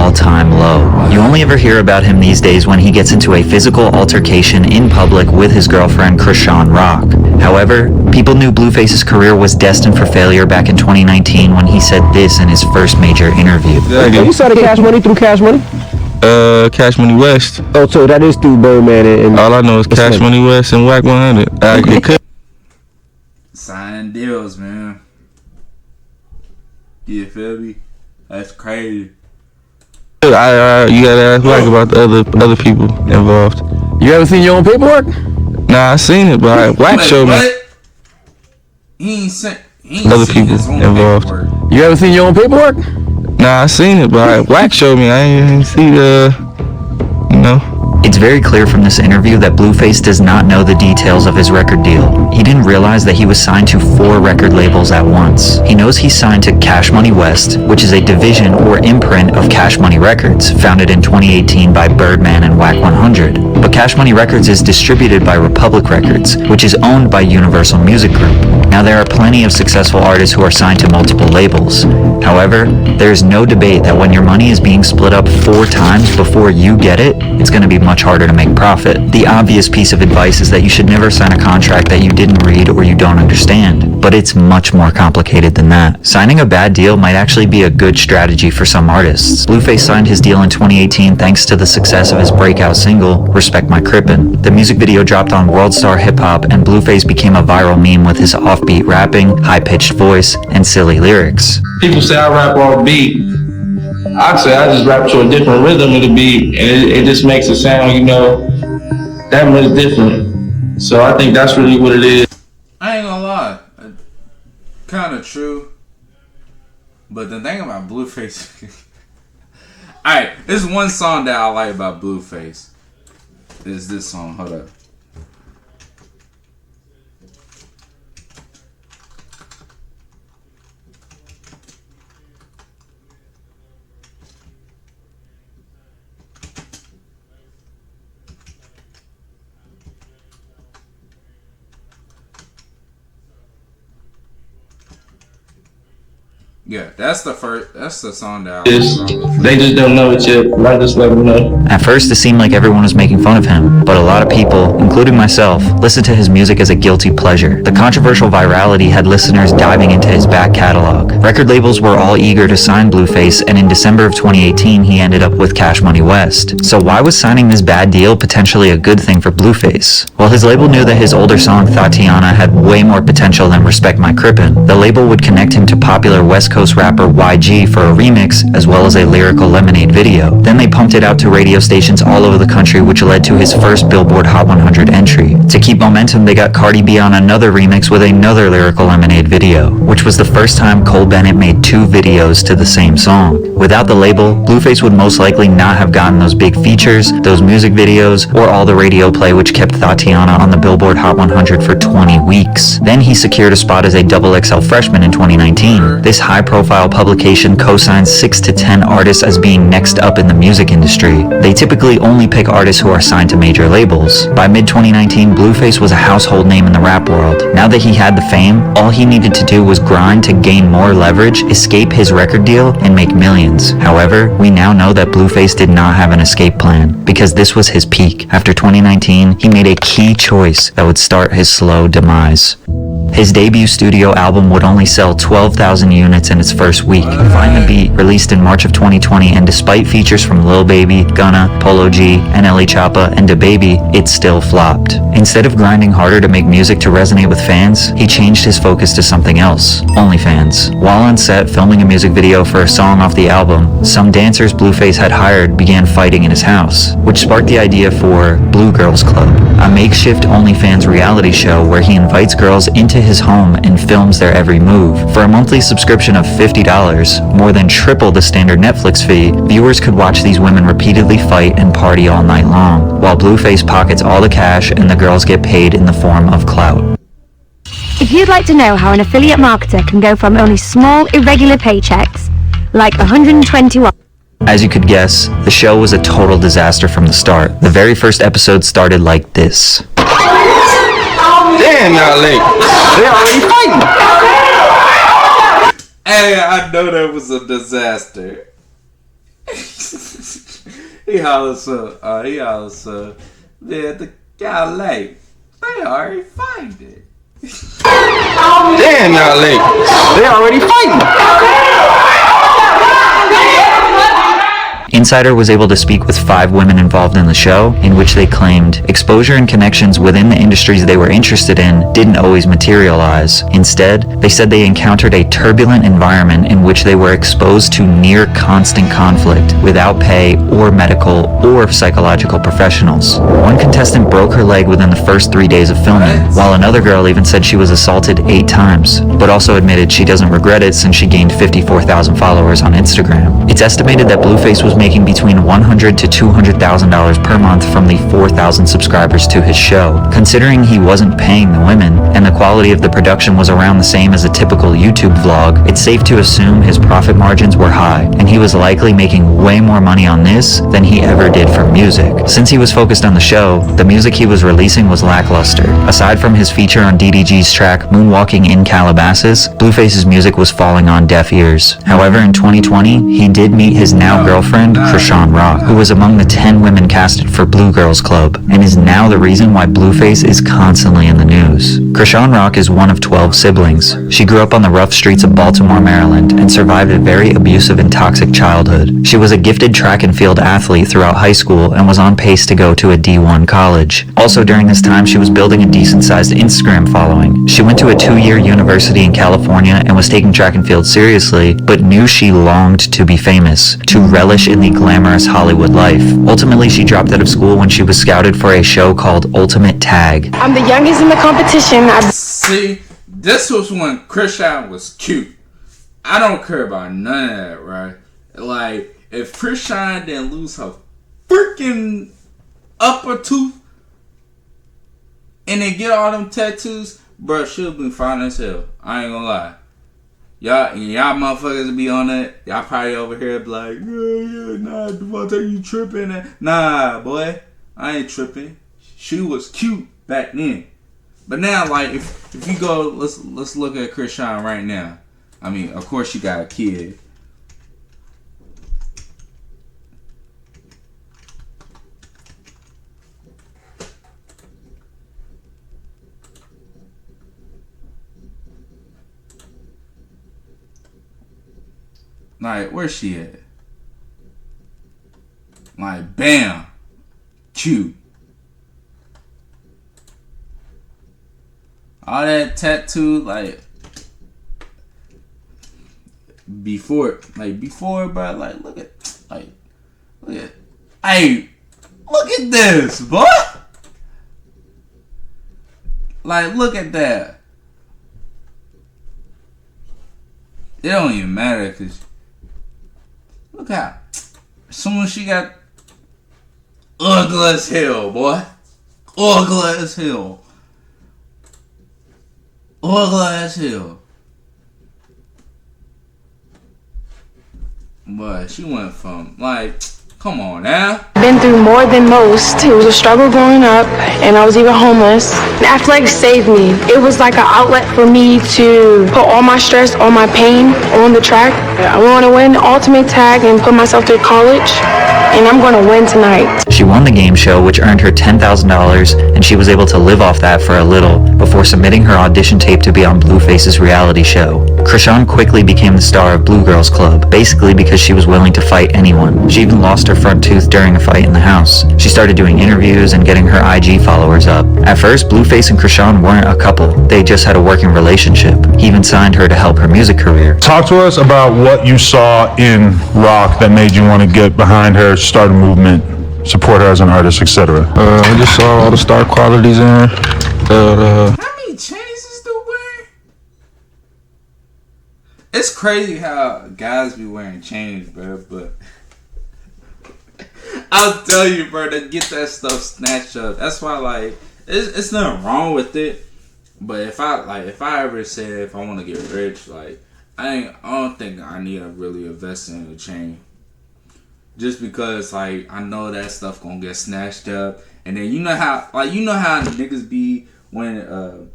all-time low. You only ever hear about him these days when he gets into a physical altercation in public with his girlfriend Krishan Rock. However, people knew Bluface's career was destined for failure back in 2019 when he said this in his first major interview. You saw the Cash Money through Cash Money? Cash Money West. Oh, so that is through Birdman and all I know is Cash Money West and Whack 100. Signing deals, man. You feel me? That's crazy. You gotta ask Whack about the other people involved. You ever seen your own paperwork? Nah, I seen it, but Whack showed me. He ain't seen other people involved. Paperwork. You ever seen your own paperwork? Nah, I seen it, but Whack showed me. I ain't see It's very clear from this interview that Bluface does not know the details of his record deal. He didn't realize that he was signed to 4 record labels at once. He knows he's signed to Cash Money West, which is a division or imprint of Cash Money Records, founded in 2018 by Birdman and Whack 100. But Cash Money Records is distributed by Republic Records, which is owned by Universal Music Group. Now, there are plenty of successful artists who are signed to multiple labels. However, there is no debate that when your money is being split up 4 times before you get it, it's going to be much harder to make profit. The obvious piece of advice is that you should never sign a contract that you didn't read or you don't understand. But it's much more complicated than that. Signing a bad deal might actually be a good strategy for some artists. Bluface signed his deal in 2018 thanks to the success of his breakout single, Respect My Crippin'. The music video dropped on World Star Hip Hop, and Bluface became a viral meme with his offbeat rapping, high-pitched voice, and silly lyrics. People say I rap off beat. I'd say I just rap to a different rhythm of the beat, and it just makes it sound, that much different. So I think that's really what it is. I ain't gonna lie. Kind of true. But the thing about Bluface... Alright, there's one song that I like about Bluface. Is this song. Hold up. Yeah, that's the song that they just don't know it yet. I just let them know. At first, it seemed like everyone was making fun of him, but a lot of people, including myself, listened to his music as a guilty pleasure. The controversial virality had listeners diving into his back catalog. Record labels were all eager to sign Bluface, and in December of 2018, he ended up with Cash Money West. So why was signing this bad deal potentially a good thing for Bluface? Well, his label knew that his older song, Tatiana, had way more potential than Respect My Crippin'. The label would connect him to popular West Coast rapper YG for a remix, as well as a lyrical Lemonade video. Then they pumped it out to radio stations all over the country, which led to his first Billboard Hot 100 entry. To keep momentum, they got Cardi B on another remix with another lyrical Lemonade video, which was the first time Cole Bennett made 2 videos to the same song. Without the label, Bluface would most likely not have gotten those big features, those music videos, or all the radio play which kept Tatiana on the Billboard Hot 100 for 20 weeks. Then he secured a spot as a XXL freshman in 2019. This high-profile publication co-signs 6 to 10 artists as being next up in the music industry. They typically only pick artists who are signed to major labels. By mid-2019, Bluface was a household name in the rap world. Now that he had the fame, all he needed to do was grind to gain more leverage, escape his record deal, and make millions. However, we now know that Bluface did not have an escape plan, because this was his peak. After 2019, he made a key choice that would start his slow demise. His debut studio album would only sell 12,000 units in its first week. Find the Beat, released in March of 2020, and despite features from Lil Baby, Gunna, Polo G, NLE Choppa, and DaBaby, it still flopped. Instead of grinding harder to make music to resonate with fans, he changed his focus to something else: OnlyFans. While on set filming a music video for a song off the album, some dancers Bluface had hired began fighting in his house, which sparked the idea for Blue Girls Club, a makeshift OnlyFans reality show where he invites girls into his home and films their every move. For a monthly subscription of $50, more than triple the standard Netflix fee, viewers could watch these women repeatedly fight and party all night long, while Bluface pockets all the cash and the girls get paid in the form of clout. If you'd like to know how an affiliate marketer can go from only small, irregular paychecks, like 121. As you could guess, the show was a total disaster from the start. The very first episode started like this. Damn, y'all late. They already fighting. Hey, I know that was a disaster. He hollers up. Man, the guy late. They already fighting. Damn, y'all late. They already fighting. Insider was able to speak with 5 women involved in the show, in which they claimed exposure and connections within the industries they were interested in didn't always materialize. Instead, they said they encountered a turbulent environment in which they were exposed to near constant conflict without pay or medical or psychological professionals. One contestant broke her leg within the first 3 days of filming, while another girl even said she was assaulted 8 times, but also admitted she doesn't regret it since she gained 54,000 followers on Instagram. It's estimated that Bluface was making between $100,000 to $200,000 per month from the 4,000 subscribers to his show. Considering he wasn't paying the women, and the quality of the production was around the same as a typical YouTube vlog, it's safe to assume his profit margins were high, and he was likely making way more money on this than he ever did from music. Since he was focused on the show, the music he was releasing was lackluster. Aside from his feature on DDG's track Moonwalking in Calabasas, Bluface's music was falling on deaf ears. However, in 2020, he did meet his now girlfriend, Krishan Rock, who was among the 10 women casted for Blue Girls Club, and is now the reason why Bluface is constantly in the news. Krishan Rock is one of 12 siblings. She grew up on the rough streets of Baltimore, Maryland, and survived a very abusive and toxic childhood. She was a gifted track and field athlete throughout high school and was on pace to go to a D1 college. Also during this time, she was building a decent-sized Instagram following. She went to a 2-year university in California and was taking track and field seriously, but knew she longed to be famous, to relish in the glamorous Hollywood life. Ultimately, she dropped out of school when she was scouted for a show called Ultimate Tag. I'm the youngest in the competition. See, this was when Krishan was cute. I don't care about none of that, right? Like, if Krishan didn't lose her freaking upper tooth and then get all them tattoos, bro, she'll be fine as hell. I ain't gonna lie. Y'all motherfuckers be on that. Y'all probably over here be like, nah, Devontae, you tripping? Nah, boy, I ain't tripping. She was cute back then. But now, like, if you go, let's look at Krishan right now. I mean, of course she got a kid. Like, where's she at? Like, bam. Cute. All that tattoo, like, before, bro, like, look at, hey, look at this, boy. Like, look at that. It don't even matter, because look how, as soon as she got ugly as hell, boy. Ugly as hell. Ugly as hell. But she went from, like, come on now. Been through more than most. It was a struggle growing up, and I was even homeless. Athletics saved me. It was like an outlet for me to put all my stress, all my pain on the track. I want to win Ultimate Tag and put myself through college, and I'm going to win tonight. She won the game show, which earned her $10,000, and she was able to live off that for a little before submitting her audition tape to be on Bluface's reality show. Krishan quickly became the star of Blue Girls Club, basically because she was willing to fight anyone. She even lost her front tooth during a fight in the house. She started doing interviews and getting her IG followers up. At first, Bluface and Krishan weren't a couple. They just had a working relationship. He even signed her to help her music career. Talk to us about what you saw in Rock that made you want to get behind her, start a movement, support her as an artist, etc. I just saw all the star qualities in her. How many chains is the wearing? It's crazy how guys be wearing chains, bro, but I'll tell you, bro, to get that stuff snatched up. That's why, like, it's nothing wrong with it. But if I ever said if I want to get rich, like, I don't think I need to really invest in a chain. Just because, like, I know that stuff gonna get snatched up, and then you know how niggas be when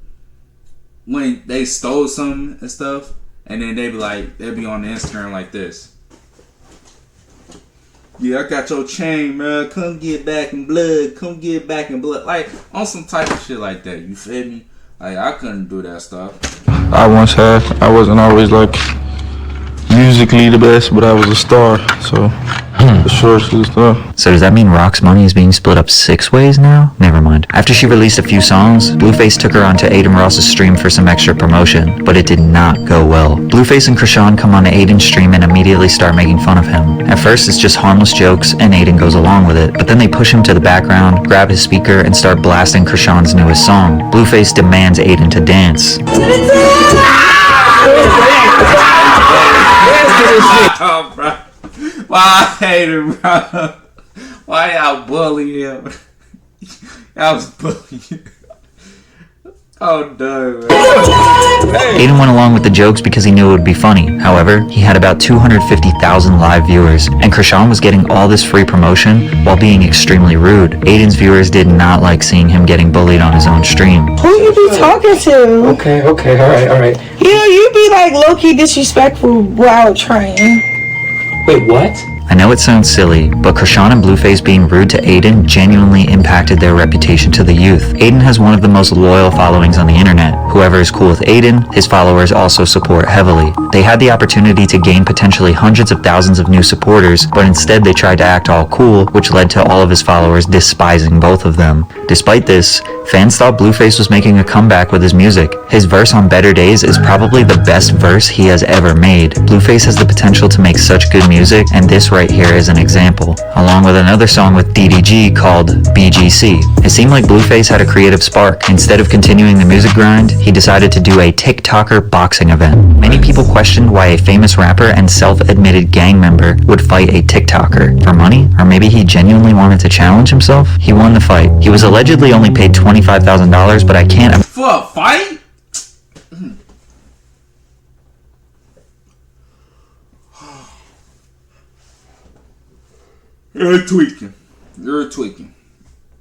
they stole something and stuff, and then they be on the Instagram like this. Yeah, I got your chain, man. Come get back in blood. Come get back in blood. Like, on some type of shit like that. You feel me? Like, I couldn't do that stuff. I once had. I wasn't always like musically the best, but I was a star. So the shorts is stuff. So does that mean Rock's money is being split up 6 ways now? Never mind. After she released a few songs, Bluface took her onto Aiden Ross's stream for some extra promotion, but it did not go well. Bluface and Krishan come on Aiden's stream and immediately start making fun of him. At first it's just harmless jokes and Aiden goes along with it, but then they push him to the background, grab his speaker, and start blasting Krishan's newest song. Bluface demands Aiden to dance. Oh, bro. Why I hate him, bro. Why y'all bully him? Y'all was bullying. Oh, no, man. Aiden went along with the jokes because he knew it would be funny. However, he had about 250,000 live viewers, and Krishan was getting all this free promotion while being extremely rude. Aiden's viewers did not like seeing him getting bullied on his own stream. Who you be talking to? Okay, alright. You know, you be like low-key disrespectful while training. Wait, what? I know it sounds silly, but Krishan and Bluface being rude to Aiden genuinely impacted their reputation to the youth. Aiden has one of the most loyal followings on the internet. Whoever is cool with Aiden, his followers also support heavily. They had the opportunity to gain potentially hundreds of thousands of new supporters, but instead they tried to act all cool, which led to all of his followers despising both of them. Despite this, fans thought Bluface was making a comeback with his music. His verse on Better Days is probably the best verse he has ever made. Bluface has the potential to make such good music, and this right here is an example, along with another song with DDG called BGC. It seemed like Bluface had a creative spark. Instead of continuing the music grind, he decided to do a TikToker boxing event. Many people questioned why a famous rapper and self-admitted gang member would fight a TikToker. For money? Or maybe he genuinely wanted to challenge himself? He won the fight. He was allegedly only paid $25,000, but I can't... For a fight? You're tweaking.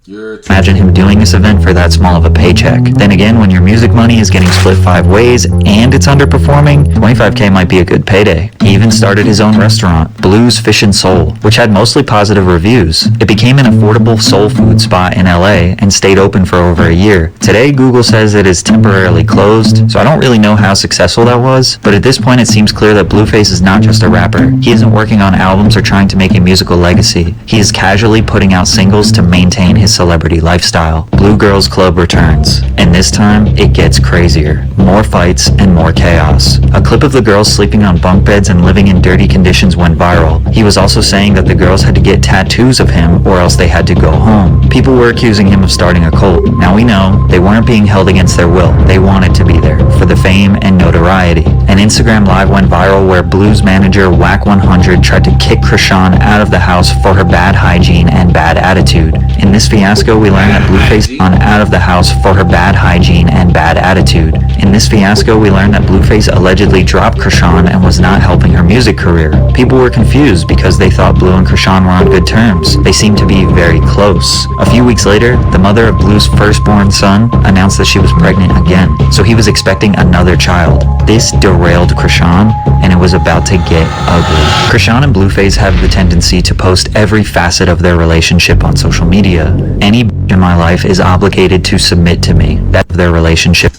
Imagine him doing this event for that small of a paycheck. Then again, when your music money is getting split 5 ways and it's underperforming, $25K might be a good payday. He even started his own restaurant, Blues Fish and Soul, which had mostly positive reviews. It became an affordable soul food spot in LA and stayed open for over a year. Today, Google says it is temporarily closed, so I don't really know how successful that was, but at this point it seems clear that Bluface is not just a rapper. He isn't working on albums or trying to make a musical legacy. He is casually putting out singles to maintain his celebrity lifestyle. Blue Girls Club returns, and this time it gets crazier. More fights and more chaos. A clip of the girls sleeping on bunk beds and living in dirty conditions went viral. He was also saying that the girls had to get tattoos of him or else they had to go home. People were accusing him of starting a cult. Now we know they weren't being held against their will. They wanted to be there for the fame and notoriety. An Instagram live went viral where Blues manager Whack100 tried to kick Krishan out of the house for her bad hygiene and bad attitude. In this fiasco, we learned that Bluface out of the house for her bad hygiene and bad attitude. In this fiasco, we learned that Bluface allegedly dropped Krishan and was not helping her music career. People were confused because they thought Blue and Krishan were on good terms. They seemed to be very close. A few weeks later, the mother of Blue's firstborn son announced that she was pregnant again, so he was expecting another child. This derailed Krishan, and it was about to get ugly. Krishan and Bluface have the tendency to post every facet of their relationship on social media. Any in my life is obligated to submit to me. That's their relationship.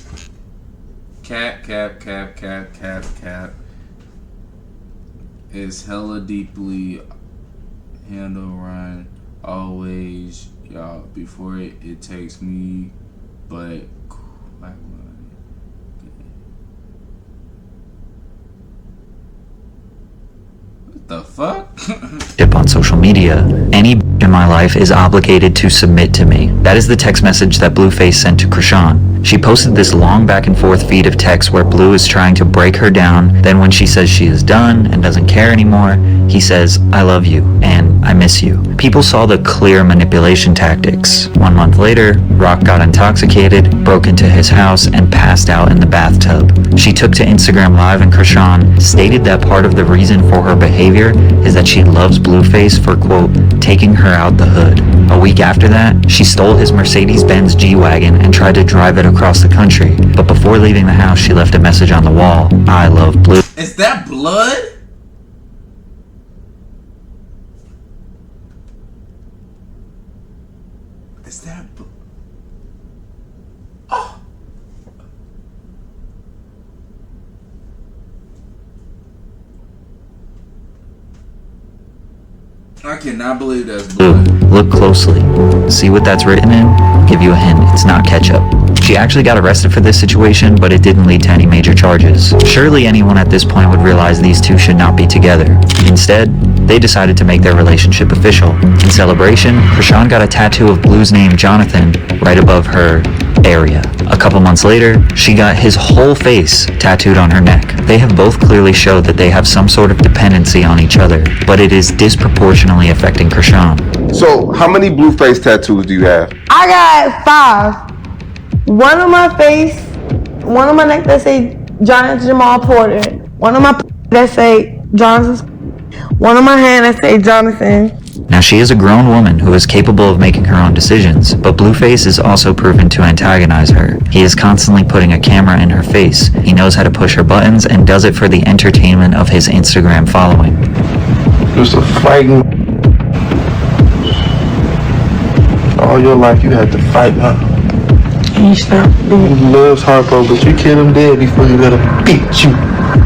Cap. It's hella deeply handle Ryan always, y'all, before it takes me, but what the fuck? On social media. Any in my life is obligated to submit to me. That is the text message that Bluface sent to Krishan. She posted this long back and forth feed of text where Blue is trying to break her down. Then when she says she is done and doesn't care anymore, he says, "I love you," and "I miss you." People saw the clear manipulation tactics. 1 month later, Rock got intoxicated, broke into his house, and passed out in the bathtub. She took to Instagram Live and Krishan stated that part of the reason for her behavior is that she loves Bluface for, quote, taking her out the hood. A week after that, she stole his Mercedes-Benz G-Wagon and tried to drive it across the country. But before leaving the house, she left a message on the wall. "I love Blue." Is that blood? Is that... Oh! I cannot believe that's Blue. blood. Look closely. See what that's written in? I'll give you a hint. It's not ketchup. She actually got arrested for this situation, but it didn't lead to any major charges. Surely anyone at this point would realize these two should not be together. Instead, they decided to make their relationship official. In celebration, Krishan got a tattoo of Blue's name Jonathan right above her area. A couple months later, she got his whole face tattooed on her neck. They have both clearly showed that they have some sort of dependency on each other, but it is disproportionately affecting Krishan. So, how many Bluface tattoos do you have? I got 5. One on my face, one on my neck that say Jonathan Jamal Porter, one on my that say Jonathan, one on my hand that say Jonathan. Now she is a grown woman who is capable of making her own decisions, but Bluface is also proven to antagonize her. He is constantly putting a camera in her face. He knows how to push her buttons and does it for the entertainment of his Instagram following. Just a fighting. All your life you had to fight, huh? He stopped. He loves Harpo, but you killed him dead before you let him beat you.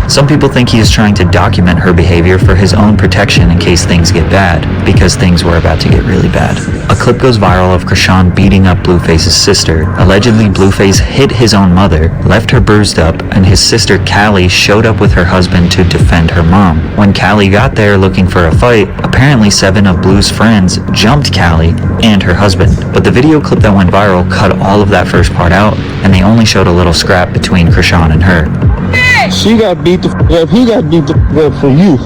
Some people think he is trying to document her behavior for his own protection in case things get bad, because things were about to get really bad. A clip goes viral of Krishan beating up Bluface's sister. Allegedly, Bluface hit his own mother, left her bruised up, and his sister Callie showed up with her husband to defend her mom. When Callie got there looking for a fight, apparently 7 of Blue's friends jumped Callie and her husband. But the video clip that went viral cut all of that first part out, and they only showed a little scrap between Krishan and her. She got beat the f up. He got beat the f up for you.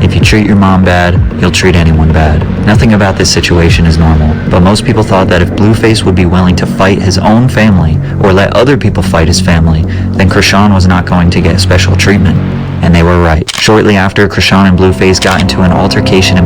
If you treat your mom bad, you'll treat anyone bad. Nothing about this situation is normal, but most people thought that if Bluface would be willing to fight his own family or let other people fight his family, then Krishan was not going to get special treatment. And they were right. Shortly after, Krishan and Bluface got into an altercation in